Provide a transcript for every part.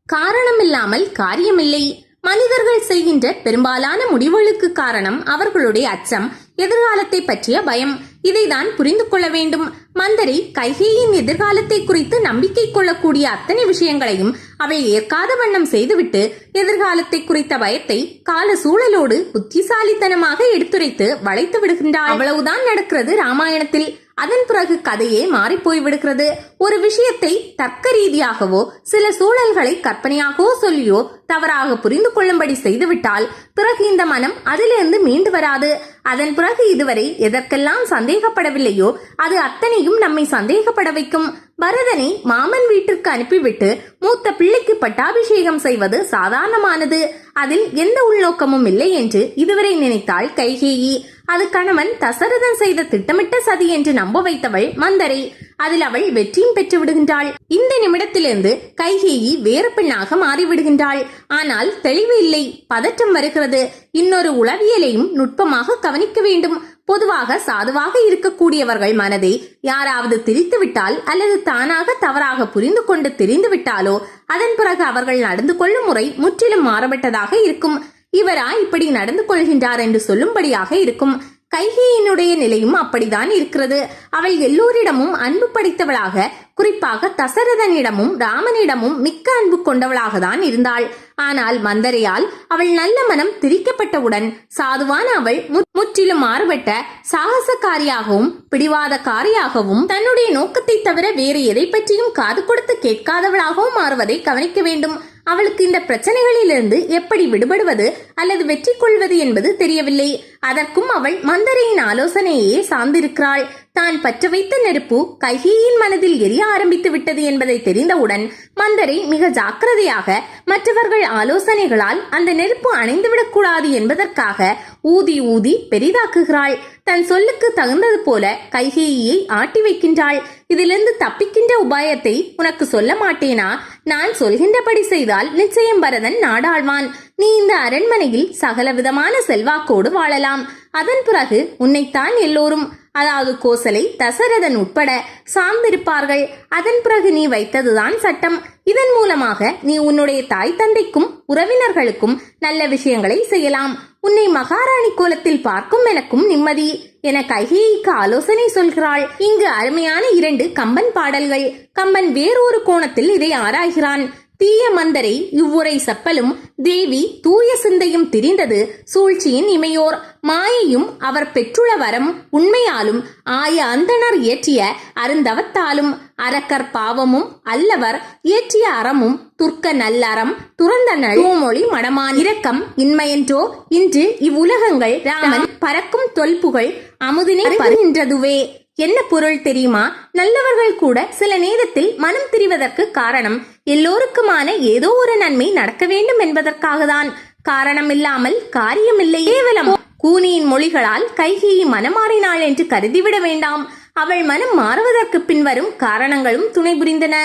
காரணமில்லாமல் காரியமில்லை. மனிதர்கள் செய்கின்ற பெரும்பாலான முடிவுகளுக்கு காரணம் அவர்களுடைய அச்சம், எதிர்காலத்தை பற்றிய பயம். இதைதான் புரிந்து கொள்ள வேண்டும். மந்தரை கைகேயின் எதிர்காலத்தை குறித்து நம்பிக்கை கொள்ளக்கூடிய அத்தனை விஷயங்களையும் அவள் ஏற்காத வண்ணம் செய்துவிட்டு எதிர்காலத்தை குறித்த பயத்தை கால சூழலோடு புத்திசாலித்தனமாக எடுத்துரைத்து வளைத்து விடுகின்றாள். அவ்வளவுதான் நடக்கிறது ராமாயணத்தில். அதன் பிறகு கதையே மாறி போய்விடுகிறது. ஒரு விஷயத்தை தர்க்க ரீதியாகவோ சில சூழல்களை கற்பனையாகவோ சொல்லியோ தவறாக புரிந்து கொள்ளும்படி செய்துவிட்டால் பிறகு இந்த மனம் அதிலிருந்து மீண்டு வராது. அதன் பிறகு இதுவரை எதற்கெல்லாம் சந்தேகப்படவில்லையோ அது அத்தனையும் நம்மை சந்தேகப்பட வைக்கும். பரதனை மாமன் வீட்டிற்கு அனுப்பிவிட்டு மூத்த பிள்ளைக்கு பட்டாபிஷேகம் செய்வது சாதாரணமானது. அதில் எந்த உள்நோக்கமும் இல்லை என்று இதுவரை நினைத்தாள் கைகேயி. அது கணவன் தசரதன் செய்த திட்டமிட்ட சதி என்று நம்ப வைத்தவள் மந்தரை. அதில் அவள் வெற்றியும் பெற்று விடுகின்றாள். இந்த நிமிடத்திலிருந்து கைகேயி வேறு பெண்ணாக மாறிவிடுகின்றாள். ஆனால் தெளிவு இல்லை, பதற்றம் வருகிறது. இன்னொரு உளவியலையும் நுட்பமாக கவனிக்க வேண்டும். பொதுவாக சாதுவாக இருக்கக்கூடியவர்கள் மனதை யாராவது திரித்து விட்டால் அல்லது தானாக தவறாக புரிந்து கொண்டு தெரிந்து விட்டாலோ அதன் பிறகு அவர்கள் நடந்து கொள்ளும் முறை முற்றிலும் மாறுபட்டதாக இருக்கும். இவரா இப்படி நடந்து கொள்கின்றார் என்று சொல்லும்படியாக இருக்கும். கைகேயினுடைய நிலையும் அப்படித்தான் இருக்கிறது. அவள் எல்லோரிடமும் அன்பு படைத்தவளாக, குறிப்பாக தசரதனிடமும் ராமனிடமும் மிக்க அன்பு கொண்டவளாக தான் இருந்தாள். ஆனால் மந்தரையால் அவள் நல்ல மனம் திரிக்கப்பட்டவுடன் சாதுவான அவள் முற்றிலும் மாறுபட்ட சாகசக்காரியாகவும் பிடிவாதக்காரியாகவும் தன்னுடைய நோக்கத்தை தவிர வேறு எதை பற்றியும் காது கொடுத்து கேட்காதவளாகவும் மாறுவதை கவனிக்க வேண்டும். அவளுக்கு இந்த பிரச்சனைகளிலிருந்து எப்படி விடுபடுவது அல்லது வெற்றி கொள்வது என்பது தெரியவில்லை. அதற்கும் அவள் மந்தரையின் ஆலோசனையே சார்ந்திருக்கிறாள். தான் பற்ற வைத்த நெருப்பு கைகேயின் மனதில் எரிய ஆரம்பித்து விட்டது என்பதை தெரிந்தவுடன் மந்தரை மிக ஜாக்கிரதையாக மற்றவர்கள் ஆலோசனைகளால் அந்த நெருப்பு அணைந்துவிடக் கூடாது என்பதற்காக ஊதி ஊதி பெரிதாக்குகிறாள். தன் சொல்லுக்கு தகுந்தது போல கைகேயியை ஆட்டி வைக்கின்றாள். இதிலிருந்து தப்பிக்கின்ற உபாயத்தை உனக்கு சொல்ல மாட்டேனா? நான் சொல்கின்றபடி செய்தால் நிச்சயம் பரதன் நாடாழ்வான். நீ இந்த அரண்மனையில் சகல விதமான செல்வாக்கோடு வாழலாம். அதன் பிறகு உன்னைத்தான் எல்லோரும், அதாவது கோசலை தசரதன் உட்பட சார்ந்திருப்பார்கள். அதன் பிறகு நீ வைத்ததுதான் சட்டம். இதன் மூலமாக நீ உன்னுடைய தாய் தந்தைக்கும் உறவினர்களுக்கும் நல்ல விஷயங்களை செய்யலாம். உன்னை மகாராணி கோலத்தில் பார்க்கும் எனக்கும் நிம்மதி என கைகேயிக்கு ஆலோசனை சொல்கிறாள். இங்கு அருமையான 2 கம்பன் பாடல்கள். கம்பன் வேறொரு கோணத்தில் இதை ஆராய்கிறான். தீய மந்தரை இவ்வுரை செப்பலும் தேவி தூய சிந்தையும் திரிந்தது சூழ்ச்சியின் இமையோர் மாயையும் அவர் பெற்றுள்ள வரம் உண்மையாலும் ஆய அந்தனர் இயற்றிய அருந்தவத்தாலும் அரக்கர் பாவமும் அல்லவர் இயற்றிய அறமும் துர்க்க நல்லறம் துறந்தனள் தூமொழி மடமான் இரக்கம் இன்மையன்றோ இன்று இவ்வுலகங்கள் ராமன் பறக்கும் தொல்புகழ் அமுதினை பருகின்றதுவே. என்ன பொருள் தெரியுமா? நல்லவர்கள் கூட சில நேரத்தில் மனம் திரிவதற்கு காரணம் எல்லோருக்குமான ஏதோ ஒரு நன்மை நடக்க வேண்டும் என்பதற்காக தான். காரணம் இல்லாமல் காரியமில்லை. கேவலம் கூனியின் மொழிகளால் கைகேயி மனமாறினாள் என்று கருதிவிட வேண்டாம். அவள் மனம் மாறுவதற்கு பின்வரும் காரணங்களும் துணை புரிந்தன.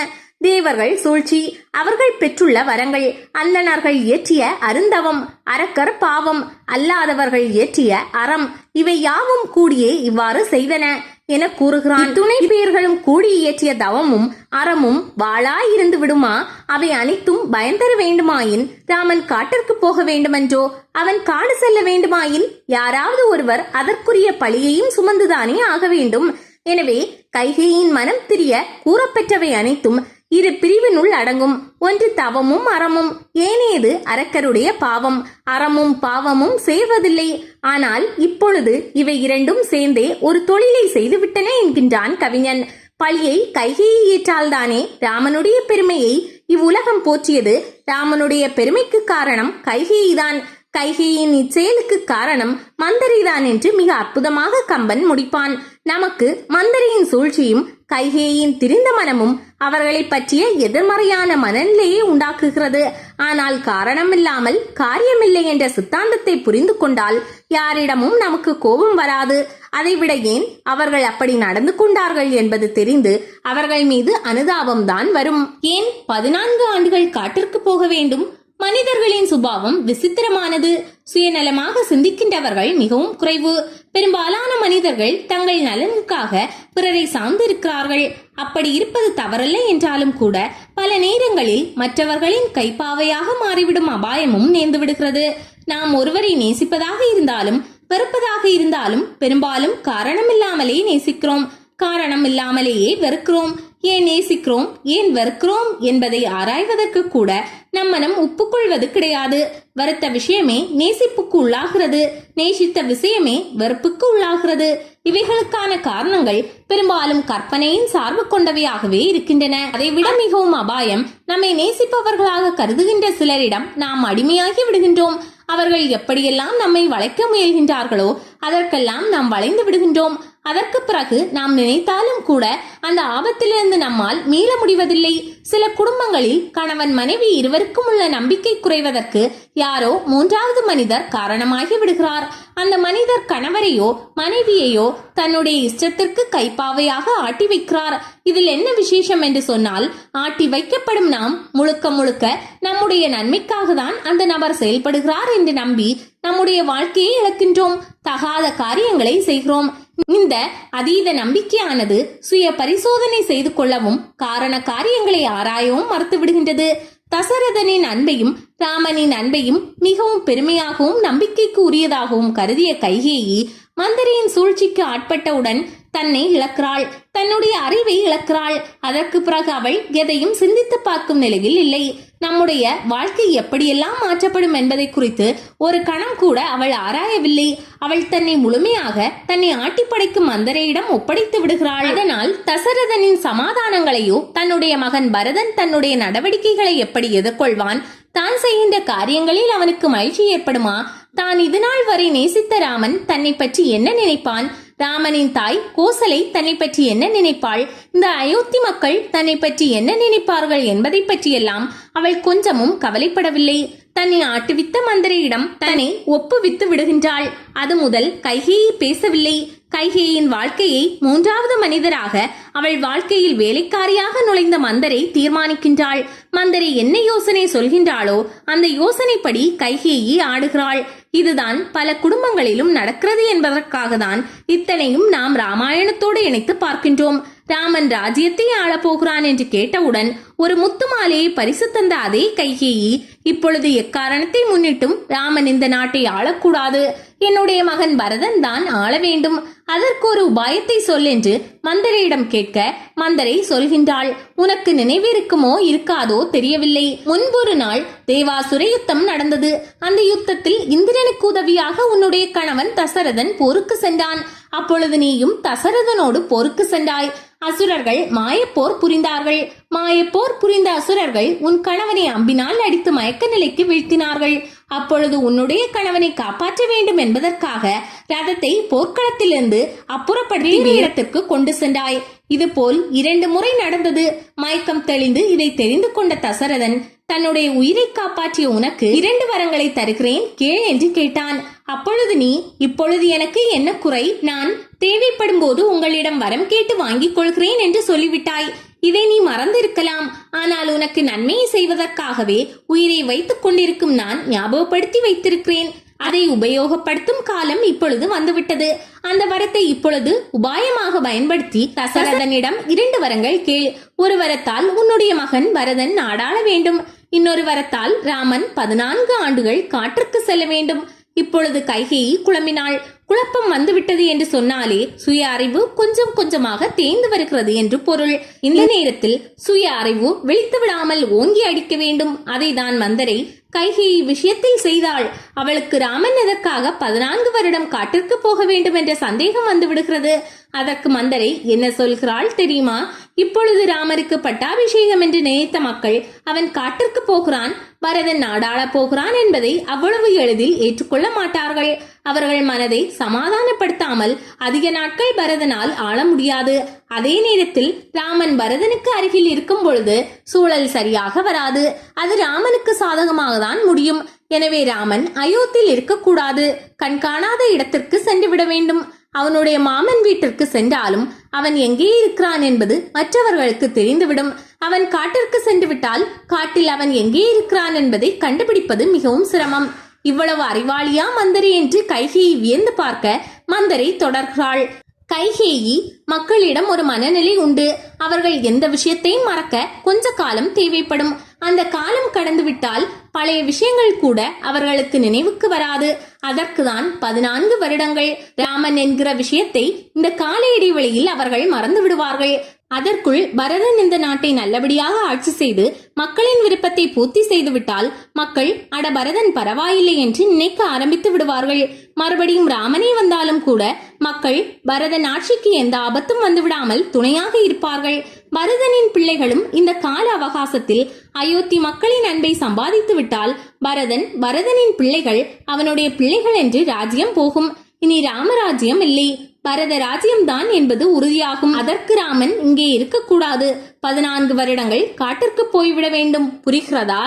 தேவர்கள் சூழ்ச்சி, அவர்கள் பெற்றுள்ள வரங்கள், அந்தணர்கள் இயற்றிய அருந்தவம், அரக்கர் பாவம், அல்லாதவர்கள் இயற்றிய அறம், இவை யாவும் கூடியே இவ்வாறு செய்தன என கூறுகிறான். துணை பெயர்களும் கூடி இயற்றிய தவமும் அறமும் வாளாயிருந்து விடுமா? அவை அனைத்தும் பயந்தர வேண்டுமாயின் ராமன் காட்டிற்கு போக வேண்டுமென்றோ? அவன் காடு செல்ல வேண்டுமாயின் யாராவது ஒருவர் அதற்குரிய பழியையும் சுமந்துதானே ஆக வேண்டும். எனவே கைகேயின் மனம் திரிய கூறப்பெற்றவை அனைத்தும் 2 பிரிவினுள் அடங்கும். ஒன்று தவமும் அறமும், ஏனையது அரக்கருடைய பாவம். அறமும் பாவமும் சேர்வதில்லை. ஆனால் இப்பொழுது இவை 2ம் சேர்ந்தே ஒரு தொழிலை செய்துவிட்டன என்கின்றான் கவிஞன். பழியை கைகேயி ஏற்றால்தானே ராமனுடைய பெருமையை இவ்வுலகம் போற்றியது. ராமனுடைய பெருமைக்கு காரணம் கைகேயிதான். கைகேயின் இச்செயலுக்கு காரணம் மந்தரைதான் என்று மிக அற்புதமாக கம்பன் முடிப்பான். நமக்கு மந்தரையின் சூழ்ச்சியும் கைகேயின் திரிந்த மனமும் அவர்களை பற்றிய எதிர்மறையான மனநிலையை உண்டாக்குகிறது. ஆனால் காரணமில்லாமல் காரியமில்லை என்ற சித்தாந்தத்தை புரிந்து கொண்டால் யாரிடமும் நமக்கு கோபம் வராது. அதைவிட ஏன் அவர்கள் அப்படி நடந்து கொண்டார்கள் என்பது தெரிந்து அவர்கள் மீது அனுதாபம் தான் வரும். ஏன் 14 ஆண்டுகள் காட்டிற்கு போக வேண்டும்? மனிதர்களின் சுபாவம் விசித்திரமானது. சுயநலமாக சிந்திக்கின்றவர்கள் மிகவும் குறைவு. பெரும்பாலான மனிதர்கள் தங்கள் நலனுக்காக பிறரை சார்ந்திருக்கிறார்கள். அப்படி இருப்பது தவறல்ல என்றாலும் கூட பல நேரங்களில் மற்றவர்களின் கைப்பாவையாக மாறிவிடும் அபாயமும் நேர்ந்து விடுகிறது. நாம் ஒருவரை நேசிப்பதாக இருந்தாலும் வெறுப்பதாக இருந்தாலும் பெரும்பாலும் காரணமில்லாமலே நேசிக்கிறோம், காரணம் இல்லாமலேயே வெறுக்கிறோம். ஏன் நேசிக்கிறோம், ஏன் வெறுக்கிறோம் என்பதை ஆராய்வதற்கு கூட நம் மனம் ஒப்புக்கொள்வது கிடையாது. வெறுத்த விஷயமே நேசிப்புக்கு உள்ளாகிறது, நேசித்த விஷயமே வெறுப்புக்கு உள்ளாகிறது. இவைகளுக்கான காரணங்கள் பெரும்பாலும் கற்பனையின் சார்பு கொண்டவையாகவே இருக்கின்றன. அதைவிட மிகவும் அபாயம், நம்மை நேசிப்பவர்களாக கருதுகின்ற சிலரிடம் நாம் அடிமையாகி விடுகின்றோம். அவர்கள் எப்படியெல்லாம் நம்மை வளைக்க முயல்கின்றார்களோ அதற்கெல்லாம் நாம் வளைந்து விடுகின்றோம். அதற்கு பிறகு நாம் நினைத்தாலும் கூட அந்த ஆபத்திலிருந்து நம்மால் மீள முடிவதில்லை. சில குடும்பங்களில் கணவன் மனைவி இருவருக்கும் உள்ள நம்பிக்கை குறைவதற்கு யாரோ மூன்றாவது மனிதர் காரணமாகி விடுகிறார். அந்த மனிதர் கணவரையோ மனைவியையோ தன்னுடைய இஷ்டத்திற்கு கைப்பாவையாக ஆட்டி வைக்கிறார். இதில் என்ன விசேஷம் என்று சொன்னால், ஆட்டி வைக்கப்படும் நாம் முழுக்க முழுக்க நம்முடைய நன்மைக்காக தான் அந்த நபர் செயல்படுகிறார் என்று நம்பி நம்முடைய வாழ்க்கையை இழக்கின்றோம், தகாத காரியங்களை செய்கிறோம். இந்த அதீத நம்பிக்கையானது சுய பரிசோதனை செய்து கொள்ளவும் காரண காரியங்களை ஆராயவும் மறுத்து விடுகின்றது. தசரதனின் அன்பையும் ராமனின் அன்பையும் மிகவும் பெருமையாகவும் நம்பிக்கைக்கு உரியதாகவும் கருதிய கைகேயி மந்திரியின் சூழ்ச்சிக்கு ஆட்பட்டவுடன் தன்னை இழக்கிறாள், தன்னுடைய அறிவை இழக்கிறாள். அதற்கு பிறகு அவள் எதையும் சிந்தித்து பார்க்கும் நிலையில் இல்லை. நம்முடைய வாழ்க்கை எப்படியெல்லாம் மாற்றப்படும் என்பதை குறித்து ஒரு கணம் கூட அவள் ஆராயவில்லை. அவள் தன்னை முழுமையாக தன்னை ஆட்டி படைக்கும் மந்திரையிடம் ஒப்படைத்து விடுகிறாள். அதனால் தசரதனின் சமாதானங்களையோ தன்னுடைய மகன் பரதன் தன்னுடைய நடவடிக்கைகளை எப்படி எதிர்கொள்வான், தான் செய்கின்ற காரியங்களில் அவனுக்கு மகிழ்ச்சி ஏற்படுமா, தான் இதுநாள் வரை நேசித்த ராமன் தன்னை பற்றி என்ன நினைப்பான், ராமனின் தாய் கோசலை தன்னை பற்றி என்ன நினைப்பாள், இந்த அயோத்தி மக்கள் தன்னை பற்றி என்ன நினைப்பார்கள் என்பதை பற்றியெல்லாம் அவள் கொஞ்சமும் கவலைப்படவில்லை. தன்னை ஆட்டுவித்த மந்திரியிடம் தன்னை ஒப்புவித்து விடுகின்றாள். அது முதல் கைகேயி பேசவில்லை. கைகேயின் வாழ்க்கையை மூன்றாவது மனிதராக அவள் வாழ்க்கையில் வேலைக்காரியாக நுழைந்த மந்தரை தீர்மானிக்கின்றாள். மந்தரை என்ன யோசனை சொல்கின்றாளோ அந்த யோசனைப்படி கைகேயி ஆடுகிறாள். இதுதான் பல குடும்பங்களிலும் நடக்கிறது என்பதற்காக தான் இத்தனையும் நாம் ராமாயணத்தோடு இணைத்து பார்க்கின்றோம். ராமன் ராஜ்யத்தை ஆளப்போகிறான் என்று கேட்டவுடன் ஒரு முத்து மாலையை பரிசு தந்த அதே கைகேயி இப்பொழுது எக்காரணத்தை முன்னிட்டும் ராமன் இந்த நாட்டை ஆளக்கூடாது, என்னுடைய மகன் பரதன் தான் ஆள வேண்டும், அதற்கு ஒரு உபாயத்தை சொல் என்று மந்தரையிடம் கேட்க மந்தரை சொல்கின்றாள். உனக்கு நினைவிருக்குமோ இருக்காதோ தெரியவில்லை, முன்பொரு நாள் தேவாசுர யுத்தம் நடந்தது. அந்த யுத்தத்தில் இந்திரனுக்கு உதவியாக உன்னுடைய கணவன் தசரதன் போருக்கு சென்றான். அப்பொழுது நீயும் தசரதனோடு போருக்கு சென்றாய். அசுரர்கள் மாயப்போர் புரிந்தார்கள். மாயப்போர் புரிந்த அசுரர்கள் உன் கணவனை அம்பினால் அடித்து மயக்க நிலைக்கு வீழ்த்தினார்கள். அப்பொழுது உன்னுடைய கணவனை காப்பாற்ற வேண்டும் என்பதற்காக ரதத்தை போர்க்களத்திலிருந்து அப்புறப்படுத்தி வீரத்திற்கு கொண்டு சென்றாய். இதுபோல் 2 முறை நடந்தது. மயக்கம் தெளிந்து இதை தெரிந்து கொண்ட தசரதன் தன்னுடைய உயிரை காப்பாற்றிய உனக்கு 2 வரங்களை தருகிறேன் கேள் என்று கேட்டான். அப்பொழுது நீ, இப்பொழுது எனக்கு என்ன குறை, நான் தேவைப்படும் போது உங்களிடம் வரம் கேட்டு வாங்கிக் கொள்கிறேன் என்று சொல்லிவிட்டாய். இதை நீ மறந்திருக்கலாம். ஆனால் உனக்கு நன்மையை செய்வதற்காகவே உயிரை வைத்துக் கொண்டிருக்கும் நான் ஞாபகப்படுத்தி வைத்திருக்கிறேன். அதை உபயோகப்படுத்தும் காலம் இப்பொழுது வந்துவிட்டது. அந்த வரத்தை இப்பொழுது உபாயமாக பயன்படுத்தி தசரதனிடம் 2 வரங்கள் கேள். ஒரு வரத்தால் உன்னுடைய மகன் பரதன் நாடாள வேண்டும், இன்னொரு வரத்தால் ராமன் 14 ஆண்டுகள் காற்றுக்கு செல்ல வேண்டும். இப்பொழுது கைகேயி குழம்பினாள். குழப்பம் வந்துவிட்டது என்று சொன்னாலே சுய அறிவு கொஞ்சம் கொஞ்சமாக தேய்ந்து வருகிறது என்று பொருள். இந்த நேரத்தில் சுய அறிவு விழித்து விடாமல் ஓங்கி அடிக்க வேண்டும். அதை தான் மந்தரை கைகேயி விஷயத்தில் செய்தாள். அவளுக்கு ராமன் எதற்காக 14 வருடம் காட்டிற்கு போக வேண்டும் என்ற சந்தேகம் வந்து விடுகிறது. அதற்கு மந்தரை என்ன சொல்கிறாள் தெரியுமா? இப்பொழுது ராமருக்கு பட்டாபிஷேகம் என்று நினைத்த மக்கள் அவன் காட்டிற்கு போகிறான், பரதன் நாடாள போகிறான் என்பதை அவ்வளவு எளிதில் ஏற்றுக்கொள்ள மாட்டார்கள். அவர்கள் மனதை சமாதானப்படுத்தாமல் அதிக நாட்கள் பரதனால் ஆள முடியாது. அதே நேரத்தில் ராமன் பரதனுக்கு அருகில் இருக்கும் பொழுது சூழல் சரியாக வராது. அது ராமனுக்கு சாதகமாக தான் முடியும். எனவே ராமன் அயோத்தியில் இருக்கக்கூடாது, கண்காணாத இடத்திற்கு சென்று விட வேண்டும். அவனுடைய மாமன் வீட்டிற்கு சென்றாலும் அவன் எங்கே இருக்கிறான் என்பது மற்றவர்களுக்கு தெரிந்துவிடும். அவன் காட்டிற்கு சென்று விட்டால் காட்டில் அவன் எங்கே இருக்கிறான் என்பதை கண்டுபிடிப்பது மிகவும் சிரமம். இவ்வளவு அறிவாளியா மந்தரை என்று கைகேயி வியந்து பார்க்க மந்தரை தொடர்கிறாள். கைகேயி, மக்களிடம் ஒரு மனநிலை உண்டு. அவர்கள் எந்த விஷயத்தையும் மறக்க கொஞ்ச காலம் தேவைப்படும். அந்த காலம் கடந்துவிட்டால் பழைய விஷயங்கள் கூட அவர்களுக்கு நினைவுக்கு வராது. அதற்குதான் 14 வருடங்கள். ராமன் என்கிற விஷயத்தை இந்த கால இடைவெளியில் அவர்கள் மறந்து விடுவார்கள். அதற்குள் பரதன் இந்த நாட்டை நல்லபடியாக ஆட்சி செய்து மக்களின் விருப்பத்தை பூர்த்தி செய்துவிட்டால் மக்கள் அட பரதன் பரவாயில்லை என்று நினைக்க ஆரம்பித்து விடுவார்கள். மறுபடியும் ராமனே வந்தாலும் கூட மக்கள் பரதன் ஆட்சிக்கு எந்த ஆபத்தும் வந்துவிடாமல் துணையாக இருப்பார்கள். பரதனின் பிள்ளைகளும் இந்த கால அவகாசத்தில் அயோத்தி மக்களின் அன்பை சம்பாதித்து விட்டால் பரதனின் பிள்ளைகள் அவனுடைய பிள்ளைகள் என்று ராஜ்யம் போகும். இனி ராமராஜ்யம் இல்லை, பரத ராஜ்யம்தான் என்பது உறுதியாகும். அதற்கு ராமன் இங்கே இருக்கக்கூடாது. 14 வருடங்கள் காட்டிற்கு போய்விட வேண்டும். புரிகிறதா?